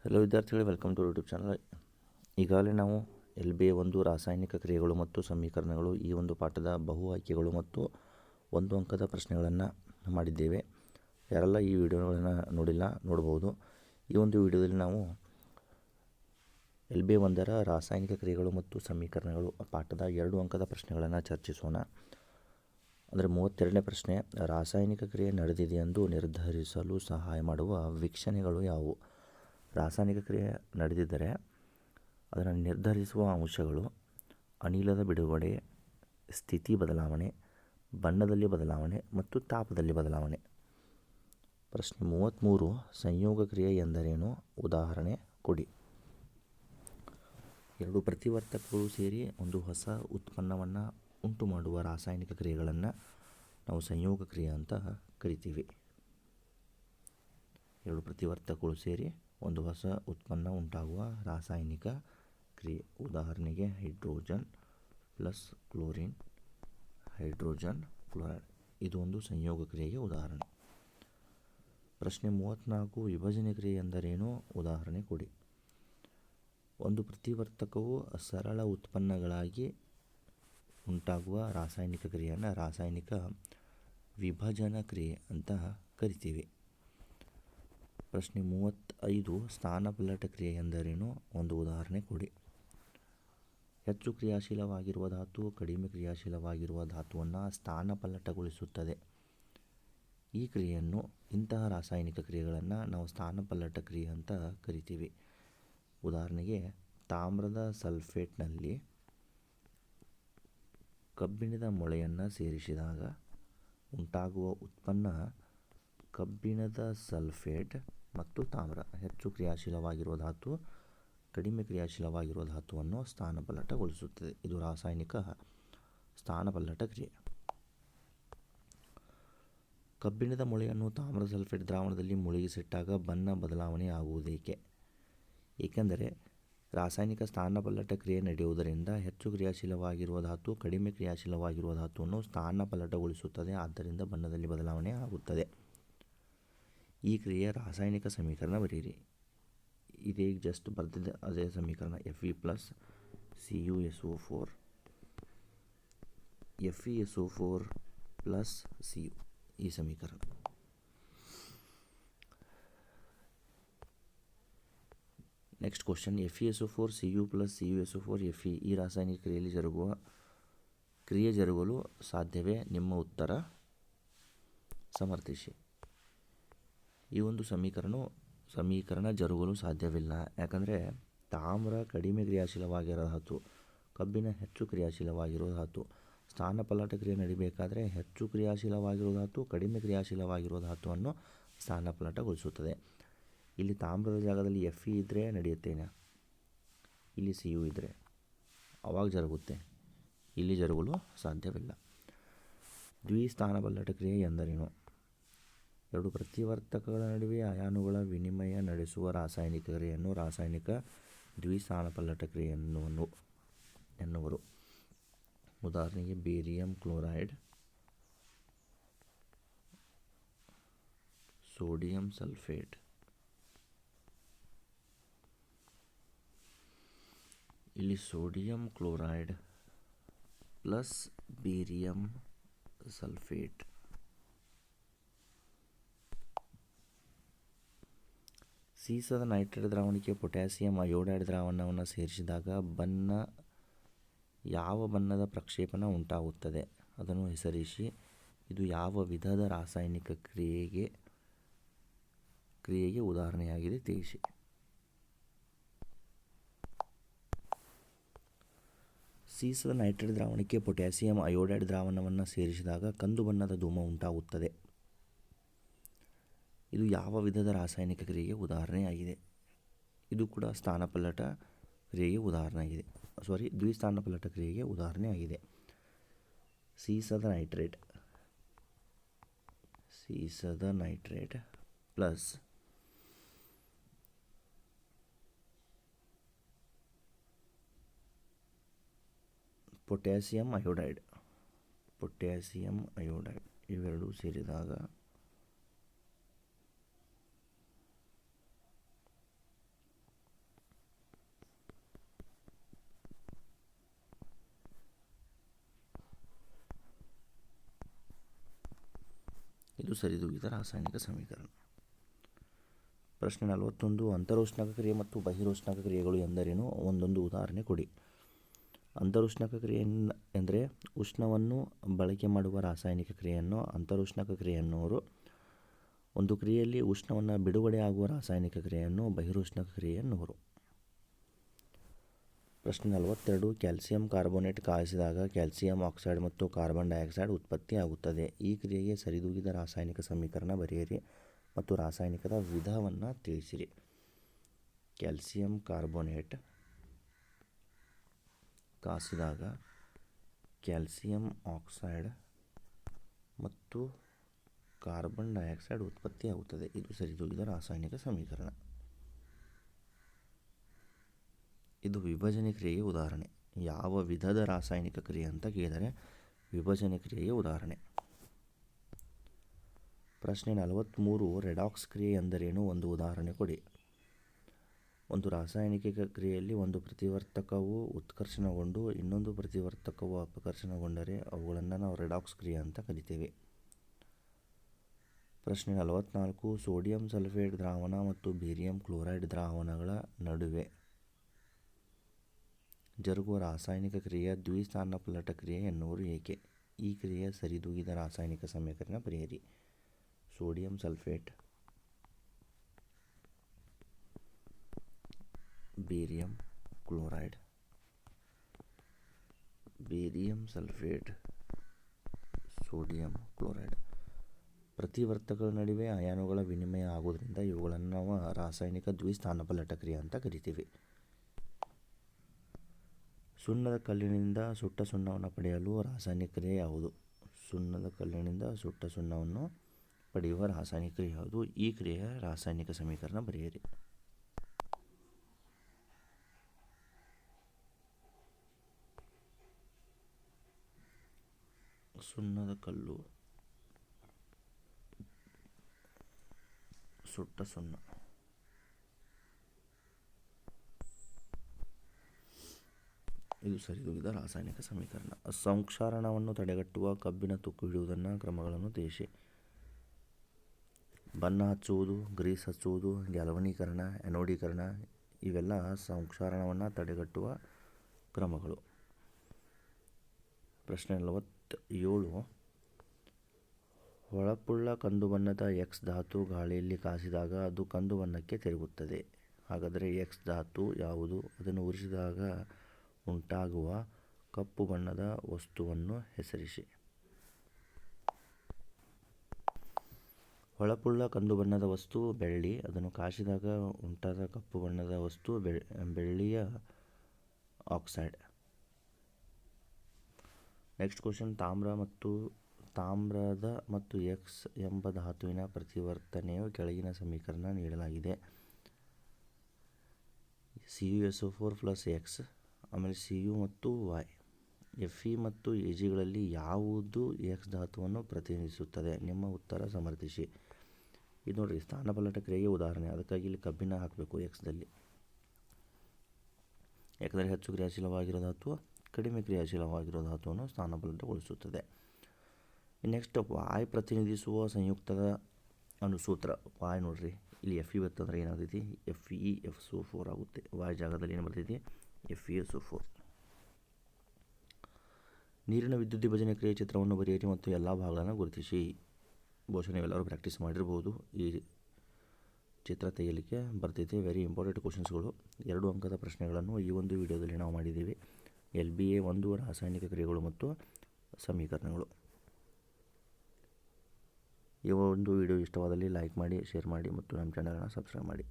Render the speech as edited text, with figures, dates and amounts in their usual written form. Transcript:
Hello ವಿದ್ಯಾರ್ಥಿಗಳೇ, welcome to YouTube channel. ಈಗಾಗಲೇ ನಾವು LBA1 ರಾಸಾಯನಿಕ ಕ್ರಿಯೆಗಳು ಮತ್ತು ಸಮೀಕರಣಗಳು ಈ ಒಂದು ಪಾಠದ ಬಹು ಆಯ್ಕೆಗಳು ಮತ್ತು ಒಂದು ಅಂಕದ ಪ್ರಶ್ನೆಗಳನ್ನು ಮಾಡಿದ್ದೇವೆ. ಯಾರೆಲ್ಲ ಈ ವಿಡಿಯೋಗಳನ್ನು ನೋಡಿಲ್ಲ ನೋಡ್ಬೋದು. ಈ ಒಂದು ವಿಡಿಯೋದಲ್ಲಿ ನಾವು LBA1 ರಾಸಾಯನಿಕ ಕ್ರಿಯೆಗಳು ಮತ್ತು ಸಮೀಕರಣಗಳು ಪಾಠದ 2 ಅಂಕದ ಪ್ರಶ್ನೆಗಳನ್ನು ಚರ್ಚಿಸೋಣ. ಅಂದರೆ 32ನೇ ಪ್ರಶ್ನೆ, ರಾಸಾಯನಿಕ ಕ್ರಿಯೆ ನಡೆದಿದೆಯೆಂದು ನಿರ್ಧರಿಸಲು ಸಹಾಯ ಮಾಡುವ ವೀಕ್ಷಣೆಗಳು ಯಾವುವು? ರಾಸಾಯನಿಕ ಕ್ರಿಯೆ ನಡೆದಿದ್ದರೆ ಅದನ್ನು ನಿರ್ಧರಿಸುವ ಅಂಶಗಳು: ಅನಿಲದ ಬಿಡುಗಡೆ, ಸ್ಥಿತಿ ಬದಲಾವಣೆ, ಬಣ್ಣದಲ್ಲಿ ಬದಲಾವಣೆ ಮತ್ತು ತಾಪದಲ್ಲಿ ಬದಲಾವಣೆ. ಪ್ರಶ್ನೆ 33, ಸಂಯೋಗ ಕ್ರಿಯೆ ಎಂದರೇನು? ಉದಾಹರಣೆ ಕೊಡಿ. ಎರಡು ಪ್ರತಿವರ್ತಕಗಳು ಸೇರಿ ಒಂದು ಹೊಸ ಉತ್ಪನ್ನವನ್ನು ಉಂಟು ಮಾಡುವ ರಾಸಾಯನಿಕ ಕ್ರಿಯೆಗಳನ್ನು ನಾವು ಸಂಯೋಗ ಕ್ರಿಯೆ ಅಂತ ಕರಿತೀವಿ. ಎರಡು ಪ್ರತಿವರ್ತಕಗಳು ಸೇರಿ ಒಂದು ಹೊಸ ಉತ್ಪನ್ನ ಉಂಟಾಗುವ ರಾಸಾಯನಿಕ ಕ್ರಿಯೆ. ಉದಾಹರಣೆಗೆ hydrogen plus chlorine, hydrogen chloride. ಇದು ಒಂದು ಸಂಯೋಗ ಕ್ರಿಯೆಗೆ ಉದಾಹರಣೆ. ಪ್ರಶ್ನೆ 34, ವಿಭಜನೆ ಕ್ರಿಯೆ ಎಂದರೇನು? ಉದಾಹರಣೆ ಕೊಡಿ. ಒಂದು ಪ್ರತಿವರ್ತಕವು ಸರಳ ಉತ್ಪನ್ನಗಳಾಗಿ ಉಂಟಾಗುವ ರಾಸಾಯನಿಕ ಕ್ರಿಯೆಯನ್ನು ರಾಸಾಯನಿಕ ವಿಭಜನ ಕ್ರಿಯೆ ಅಂತ ಕರಿತೀವಿ. ಪ್ರಶ್ನೆ 35, ಸ್ಥಾನಪಲ್ಲಟ ಕ್ರಿಯೆ ಎಂದರೇನು? ಒಂದು ಉದಾಹರಣೆ ಕೊಡಿ. ಹೆಚ್ಚು ಕ್ರಿಯಾಶೀಲವಾಗಿರುವ ಧಾತು ಕಡಿಮೆ ಕ್ರಿಯಾಶೀಲವಾಗಿರುವ ಧಾತುವನ್ನು ಸ್ಥಾನಪಲ್ಲಟಗೊಳಿಸುತ್ತದೆ. ಈ ಕ್ರಿಯೆಯನ್ನು ಇಂತಹ ರಾಸಾಯನಿಕ ಕ್ರಿಯೆಗಳನ್ನು ನಾವು ಸ್ಥಾನಪಲ್ಲಟ ಕ್ರಿಯೆ ಅಂತ ಕರಿತೀವಿ. ಉದಾಹರಣೆಗೆ ತಾಮ್ರದ ಸಲ್ಫೇಟ್ನಲ್ಲಿ ಕಬ್ಬಿಣದ ಮೊಳೆಯನ್ನು ಸೇರಿಸಿದಾಗ ಉಂಟಾಗುವ ಉತ್ಪನ್ನ ಕಬ್ಬಿಣದ ಸಲ್ಫೇಟ್ ಮತ್ತು ತಾಮ್ರ. ಹೆಚ್ಚು ಕ್ರಿಯಾಶೀಲವಾಗಿರುವ ಧಾತು ಕಡಿಮೆ ಕ್ರಿಯಾಶೀಲವಾಗಿರುವ ಧಾತುವನ್ನು ಸ್ಥಾನಪಲ್ಲಟಗೊಳಿಸುತ್ತದೆ. ಇದು ರಾಸಾಯನಿಕ ಸ್ಥಾನಪಲ್ಲಟ ಕ್ರಿಯೆ. ಕಬ್ಬಿಣದ ಮೊಳೆಯನ್ನು ತಾಮ್ರ ಸಲ್ಫೇಟ್ ದ್ರಾವಣದಲ್ಲಿ ಮುಳುಗಿಸಿಟ್ಟಾಗ ಬಣ್ಣ ಬದಲಾವಣೆ ಆಗುವುದೇಕೆ? ಏಕೆಂದರೆ ರಾಸಾಯನಿಕ ಸ್ಥಾನಪಲ್ಲಟ ಕ್ರಿಯೆ ನಡೆಯುವುದರಿಂದ ಹೆಚ್ಚು ಕ್ರಿಯಾಶೀಲವಾಗಿರುವ ಧಾತು ಕಡಿಮೆ ಕ್ರಿಯಾಶೀಲವಾಗಿರುವ ಧಾತುವನ್ನು ಸ್ಥಾನಪಲ್ಲಟಗೊಳಿಸುತ್ತದೆ, ಆದ್ದರಿಂದ ಬಣ್ಣದಲ್ಲಿ ಬದಲಾವಣೆ ಆಗುತ್ತದೆ. ಈ ಕ್ರಿಯೆಯ ರಾಸಾಯನಿಕ ಸಮೀಕರಣ ಬರೆಯಿರಿ. ಇದೀಗ ಜಸ್ಟ್ ಬರ್ತಿದ್ದೆ ಅದೇ ಸಮೀಕರಣ. Fe plus CuSO4, FeSO4 plus Cu, ಈ ಸಮೀಕರಣ. Next question, FeSO4 Cu plus CuSO4 Fe ಈ ರಾಸಾಯನಿಕ ಕ್ರಿಯೆ ಜರುಗಲು ಸಾಧ್ಯವೇ? ನಿಮ್ಮ ಉತ್ತರ ಸಮರ್ಥಿಸಿ. ಈ ಒಂದು ಸಮೀಕರಣ ಜರುಗಲು ಸಾಧ್ಯವಿಲ್ಲ. ಯಾಕಂದರೆ ತಾಮ್ರ ಕಡಿಮೆ ಕ್ರಿಯಾಶೀಲವಾಗಿರೋ ಧಾತು, ಕಬ್ಬಿಣ ಹೆಚ್ಚು ಕ್ರಿಯಾಶೀಲವಾಗಿರೋ ಧಾತು. ಸ್ಥಾನಪಲ್ಲಟ ಕ್ರಿಯೆ ನಡಿಬೇಕಾದರೆ ಹೆಚ್ಚು ಕ್ರಿಯಾಶೀಲವಾಗಿರೋ ಧಾತು ಕಡಿಮೆ ಕ್ರಿಯಾಶೀಲವಾಗಿರೋ ಧಾತುವನ್ನು ಸ್ಥಾನಪಲ್ಲಟಗೊಳಿಸುತ್ತದೆ. ಇಲ್ಲಿ ತಾಮ್ರದ ಜಾಗದಲ್ಲಿ Fe ಇದ್ದರೆ ನಡೆಯುತ್ತೇನೆ, ಇಲ್ಲಿ Cu ಇದ್ದರೆ ಅವಾಗ ಜರುಗುತ್ತೆ, ಇಲ್ಲಿ ಜರುಗಲು ಸಾಧ್ಯವಿಲ್ಲ. ದ್ವಿಸ್ಥಾನಪಲ್ಲಟ ಕ್ರಿಯೆ ಎಂದರೇನು? ಎರಡು ಪ್ರತಿವರ್ತಕಗಳ ನಡುವೆ ಅಯಾನುಗಳ ವಿನಿಮಯ ನಡೆಸುವ ರಾಸಾಯನಿಕ ಕ್ರಿಯೆಯನ್ನು ರಾಸಾಯನಿಕ ದ್ವಿಸ್ಥಾನಪಲ್ಲಟ ಕ್ರಿಯೆ ಎನ್ನುವರು. ಉದಾಹರಣೆಗೆ ಬೇರಿಯಂ ಕ್ಲೋರೈಡ್, ಸೋಡಿಯಂ ಸಲ್ಫೇಟ್. ಇಲ್ಲಿ sodium chloride plus barium sulphate. ಸೀಸದ ನೈಟ್ರೇಟ್ ದ್ರಾವಣಕ್ಕೆ ಪೊಟ್ಯಾಸಿಯಂ ಅಯೋಡೈಡ್ ದ್ರಾವಣವನ್ನು ಸೇರಿಸಿದಾಗ ಯಾವ ಬಣ್ಣದ ಪ್ರಕ್ಷೇಪಣ ಉಂಟಾಗುತ್ತದೆ? ಅದನ್ನು ಹೆಸರಿಸಿ. ಇದು ಯಾವ ವಿಧದ ರಾಸಾಯನಿಕ ಕ್ರಿಯೆಗೆ ಉದಾಹರಣೆಯಾಗಿದೆ? ತಿಳಿಸಿ. ಸೀಸದ ನೈಟ್ರೇಟ್ ದ್ರಾವಣಕ್ಕೆ ಪೊಟ್ಯಾಸಿಯಂ ಅಯೋಡೈಡ್ ದ್ರಾವಣವನ್ನು ಸೇರಿಸಿದಾಗ ಕಂದು ಬಣ್ಣದ ಧೂಮ ಉಂಟಾಗುತ್ತದೆ. ಇದು ಯಾವ ವಿಧದ ರಾಸಾಯನಿಕ ಕ್ರಿಯೆಗೆ ಉದಾಹರಣೆಯಾಗಿದೆ? ಇದು ಕೂಡ ಸ್ಥಾನಪಲ್ಲಟ ಕ್ರಿಯೆಗೆ ಉದಾಹರಣೆಯಾಗಿದೆ. ದ್ವಿಸ್ಥಾನಪಲ್ಲಟ ಕ್ರಿಯೆಗೆ ಉದಾಹರಣೆಯಾಗಿದೆ. ಸೀಸದ ನೈಟ್ರೇಟ್ ಪ್ಲಸ್ ಪೊಟ್ಯಾಸಿಯಂ ಅಯೋಡೈಡ್ ಇವೆರಡೂ ಸೇರಿದಾಗ ಇದು ಸರಿದೂಗಿದ ರಾಸಾಯನಿಕ ಸಮೀಕರಣ. ಪ್ರಶ್ನೆ 41. ಅಂತರೋಷ್ಣಕ ಕ್ರಿಯೆ ಮತ್ತು ಬಹಿರೋಷ್ಣಕ ಕ್ರಿಯೆಗಳು ಎಂದರೇನು? ಒಂದೊಂದು ಉದಾಹರಣೆ ಕೊಡಿ. ಅಂತರೋಷ್ಣಕ ಕ್ರಿಯೆ ಎಂದರೆ ಉಷ್ಣವನ್ನು ಬಳಕೆ ಮಾಡುವ ರಾಸಾಯನಿಕ ಕ್ರಿಯೆಯನ್ನು ಅಂತರೋಷ್ಣಕ ಕ್ರಿಯೆ ಎನ್ನುವರು. ಒಂದು ಕ್ರಿಯೆಯಲ್ಲಿ ಉಷ್ಣವನ್ನು ಬಿಡುಗಡೆ ಆಗುವ ರಾಸಾಯನಿಕ ಕ್ರಿಯೆಯನ್ನು ಬಹಿರೋಷ್ಣಕ ಕ್ರಿಯೆ ಎನ್ನುವರು. ಪ್ರಶ್ನೆ 42. ಕ್ಯಾಲ್ಸಿಯಂ ಕಾರ್ಬೋನೇಟ್ ಕಾಯಿಸಿದಾಗ ಕ್ಯಾಲ್ಸಿಯಂ ಆಕ್ಸೈಡ್ ಮತ್ತು ಕಾರ್ಬನ್ ಡೈಆಕ್ಸೈಡ್ ಉತ್ಪತ್ತಿಯಾಗುತ್ತದೆ. ಈ ಕ್ರಿಯೆಗೆ ಸರಿದೂಗಿದ ರಾಸಾಯನಿಕ ಸಮೀಕರಣ ಬರೆಯಿರಿ ಮತ್ತು ರಾಸಾಯನಿಕದ ವಿಧವನ್ನು ತಿಳಿಸಿರಿ. ಕ್ಯಾಲ್ಸಿಯಂ ಕಾರ್ಬೋನೇಟ್ ಕಾಯಿಸಿದಾಗ ಕ್ಯಾಲ್ಸಿಯಂ ಆಕ್ಸೈಡ್ ಮತ್ತು ಕಾರ್ಬನ್ ಡೈಆಕ್ಸೈಡ್ ಉತ್ಪತ್ತಿಯಾಗುತ್ತದೆ. ಇದು ಸರಿದೂಗಿದ ರಾಸಾಯನಿಕ ಸಮೀಕರಣ. ಇದು ವಿಭಜನೆ ಕ್ರಿಯೆಯ ಉದಾಹರಣೆ. ಯಾವ ವಿಧದ ರಾಸಾಯನಿಕ ಕ್ರಿಯೆ ಅಂತ ಕೇಳಿದರೆ ವಿಭಜನೆ ಕ್ರಿಯೆಯ ಉದಾಹರಣೆ. ಪ್ರಶ್ನೆ 43. ರೆಡಾಕ್ಸ್ ಕ್ರಿಯೆ ಎಂದರೇನು? ಒಂದು ಉದಾಹರಣೆ ಕೊಡಿ. ಒಂದು ರಾಸಾಯನಿಕ ಕ್ರಿಯೆಯಲ್ಲಿ ಒಂದು ಪ್ರತಿವರ್ತಕವು ಉತ್ಕರ್ಷಣಗೊಂಡು ಇನ್ನೊಂದು ಪ್ರತಿವರ್ತಕವು ಅಪಕರ್ಷಣಗೊಂಡರೆ ಅವುಗಳನ್ನು ನಾವು ರೆಡಾಕ್ಸ್ ಕ್ರಿಯೆ ಅಂತ ಕರಿತೇವೆ. ಪ್ರಶ್ನೆ 44. ಸೋಡಿಯಂ ಸಲ್ಫೇಟ್ ದ್ರಾವಣ ಮತ್ತು ಬೇರಿಯಂ ಕ್ಲೋರೈಡ್ ದ್ರಾವಣಗಳ ನಡುವೆ ಜರುಗುವ ರಾಸಾಯನಿಕ ಕ್ರಿಯೆ ದ್ವಿಸ್ಥಾನಪಲ್ಲಟ ಕ್ರಿಯೆ ಎನ್ನುವರು ಏಕೆ? ಈ ಕ್ರಿಯೆಯ ಸರಿದೂಗಿದ ರಾಸಾಯನಿಕ ಸಮೀಕರಣ ಬರೆಯಿರಿ. Sodium sulphate, barium chloride, barium sulphate, sodium chloride ಪ್ರತಿವರ್ತಕಗಳ ನಡುವೆ ಅಯಾನುಗಳ ವಿನಿಮಯ ಆಗೋದ್ರಿಂದ ಇವುಗಳನ್ನು ನಾವು ರಾಸಾಯನಿಕ ದ್ವಿಸ್ಥಾನಪಲ್ಲಟ ಕ್ರಿಯೆ ಅಂತ ಕರಿತೀವಿ. ಸುಣ್ಣದ ಕಲ್ಲಿನಿಂದ ಸುಟ್ಟ ಸುಣ್ಣವನ್ನು ಪಡೆಯಲು ರಾಸಾಯನಿಕ ಕ್ರಿಯೆ ಯಾವುದು? ಸುಣ್ಣದ ಕಲ್ಲಿನಿಂದ ಸುಟ್ಟ ಸುಣ್ಣವನ್ನು ಪಡೆಯುವ ರಾಸಾಯನಿಕ ಕ್ರಿಯೆ ಯಾವುದು? ಈ ಕ್ರಿಯೆಯ ರಾಸಾಯನಿಕ ಸಮೀಕರಣ ಬರೆಯಿರಿ. ಸುಣ್ಣದ ಕಲ್ಲು, ಸುಟ್ಟ ಸುಣ್ಣ. ಇದು ಸರಿದೂಗಿದ ರಾಸಾಯನಿಕ ಸಮೀಕರಣ. ಸಂಕ್ಷಾರಣವನ್ನು ತಡೆಗಟ್ಟುವ ಕಬ್ಬಿಣ ತುಕ್ಕು ಹಿಡಿಯುವುದನ್ನು ಕ್ರಮಗಳನ್ನು ತಿಳಿಸಿ. ಬಣ್ಣ ಹಚ್ಚುವುದು, ಗ್ರೀಸ್ ಹಚ್ಚುವುದು, ಗ್ಯಾಲ್ವನೀಕರಣ, ಆ್ಯನೋಡೀಕರಣ ಇವೆಲ್ಲ ಸಂಕ್ಷಾರಣವನ್ನು ತಡೆಗಟ್ಟುವ ಕ್ರಮಗಳು. ಪ್ರಶ್ನೆ 47. ಹೊಳಪುಳ್ಳ ಕಂದು ಬಣ್ಣದ ಎಕ್ಸ್ ಧಾತು ಗಾಳಿಯಲ್ಲಿ ಕಾಸಿದಾಗ ಅದು ಕಂದು ಬಣ್ಣಕ್ಕೆ ತಿರುಗುತ್ತದೆ. ಹಾಗಾದರೆ ಎಕ್ಸ್ ಧಾತು ಯಾವುದು? ಅದನ್ನು ಉರಿಸಿದಾಗ ಉಂಟಾಗುವ ಕಪ್ಪು ಬಣ್ಣದ ವಸ್ತುವನ್ನು ಹೆಸರಿಸಿ. ಹೊಳಪುಳ್ಳ ಕಂದು ಬಣ್ಣದ ವಸ್ತು ಬೆಳ್ಳಿ. ಅದನ್ನು ಕಾಸಿದಾಗ ಉಂಟಾದ ಕಪ್ಪು ಬಣ್ಣದ ವಸ್ತು ಬೆಳ್ಳಿಯ ಆಕ್ಸೈಡ್. Next question. ತಾಮ್ರದ ಮತ್ತು ಎಕ್ಸ್ ಎಂಬ ಧಾತುವಿನ ಪ್ರತಿವರ್ತನೆಯು ಕೆಳಗಿನ ಸಮೀಕರಣ ನೀಡಲಾಗಿದೆ. CuSO4 + X, ಆಮೇಲೆ Cu ಮತ್ತು Y. Fe ಮತ್ತು Agಗಳಲ್ಲಿ ಯಾವುದು ಎಕ್ಸ್ ಧಾತುವನ್ನು ಪ್ರತಿನಿಧಿಸುತ್ತದೆ? ನಿಮ್ಮ ಉತ್ತರ ಸಮರ್ಥಿಸಿ. ಇದು ನೋಡಿರಿ ಸ್ಥಾನಪಲ್ಲಟ ಕ್ರಿಯೆಗೆ ಉದಾಹರಣೆ. ಅದಕ್ಕಾಗಿ ಇಲ್ಲಿ ಕಬ್ಬಿಣ ಹಾಕಬೇಕು ಎಕ್ಸ್ದಲ್ಲಿ. ಯಾಕಂದರೆ ಹೆಚ್ಚು ಕ್ರಿಯಾಶೀಲವಾಗಿರೋ ಧಾತು ಕಡಿಮೆ ಕ್ರಿಯಾಶೀಲವಾಗಿರೋ ಧಾತುವನ್ನು ಸ್ಥಾನಪಲ್ಲಟಗೊಳಿಸುತ್ತದೆ. ನೆಕ್ಸ್ಟ್ ವಾಯ್ ಪ್ರತಿನಿಧಿಸುವ ಸಂಯುಕ್ತದ ಅನುಸೂತ್ರ. ವಾಯ್ ನೋಡ್ರಿ ಇಲ್ಲಿ Fe ಬರ್ತಂದ್ರೆ ಏನಾಗ್ತೈತಿ? FeSO4 ಆಗುತ್ತೆ. ವಾಯ್ ಜಾಗದಲ್ಲಿ ಏನು ಬರ್ತೈತಿ? FeSO4. ನೀರಿನ ವಿದ್ಯುತ್ ವಿಭಜನೆ ಕ್ರಿಯೆ ಚಿತ್ರವನ್ನು ಬರೆಯಿರಿ ಮತ್ತು ಎಲ್ಲ ಭಾಗಗಳನ್ನು ಗುರುತಿಸಿ. ಬಹುಶಃ ನೀವೆಲ್ಲರೂ ಪ್ರಾಕ್ಟೀಸ್ ಮಾಡಿರ್ಬೋದು. ಈ ಚಿತ್ರ ತೆಗೆಯಲಿಕ್ಕೆ ಬರ್ತೈತೆ. Very important ಕ್ವಶನ್ಸ್ಗಳು. 2 ಅಂಕದ ಪ್ರಶ್ನೆಗಳನ್ನು ಈ ಒಂದು ವಿಡಿಯೋದಲ್ಲಿ ನಾವು ಮಾಡಿದ್ದೀವಿ. LBA 1 ರಾಸಾಯನಿಕ ಕ್ರಿಯೆಗಳು ಮತ್ತು ಸಮೀಕರಣಗಳು. ಈ ಒಂದು ವಿಡಿಯೋ ಇಷ್ಟವಾದಲ್ಲಿ ಲೈಕ್ ಮಾಡಿ, ಶೇರ್ ಮಾಡಿ ಮತ್ತು ನಮ್ಮ ಚಾನಲನ್ನು ಸಬ್ಸ್ಕ್ರೈಬ್ ಮಾಡಿ.